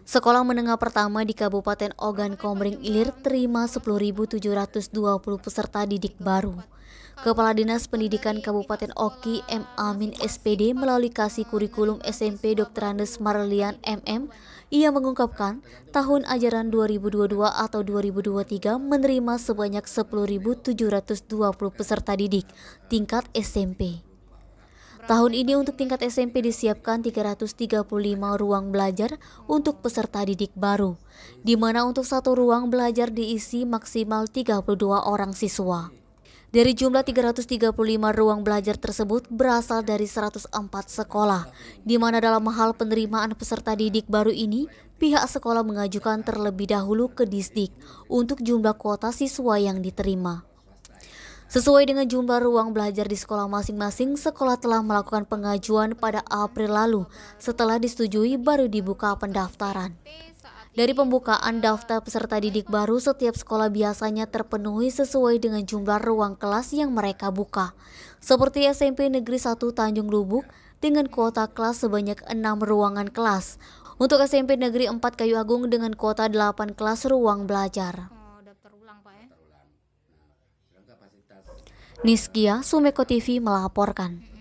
Sekolah menengah pertama di Kabupaten Ogan Komering Ilir terima 10.720 peserta didik baru. Kepala Dinas Pendidikan Kabupaten Oki M. Amin SPD melalui kasih kurikulum SMP Dr. Andes Marlian MM, ia mengungkapkan tahun ajaran 2022 atau 2023 menerima sebanyak 10.720 peserta didik tingkat SMP. Tahun ini untuk tingkat SMP disiapkan 335 ruang belajar untuk peserta didik baru, di mana untuk satu ruang belajar diisi maksimal 32 orang siswa. Dari jumlah 335 ruang belajar tersebut berasal dari 104 sekolah, di mana dalam hal penerimaan peserta didik baru ini, pihak sekolah mengajukan terlebih dahulu ke Disdik untuk jumlah kuota siswa yang diterima. Sesuai dengan jumlah ruang belajar di sekolah masing-masing, sekolah telah melakukan pengajuan pada April lalu. Setelah disetujui, baru dibuka pendaftaran. Dari pembukaan daftar peserta didik baru, setiap sekolah biasanya terpenuhi sesuai dengan jumlah ruang kelas yang mereka buka. Seperti SMP Negeri 1 Tanjung Lubuk dengan kuota kelas sebanyak 6 ruangan kelas. Untuk SMP Negeri 4 Kayu Agung dengan kuota 8 kelas ruang belajar. Niskia, Sumeko TV melaporkan.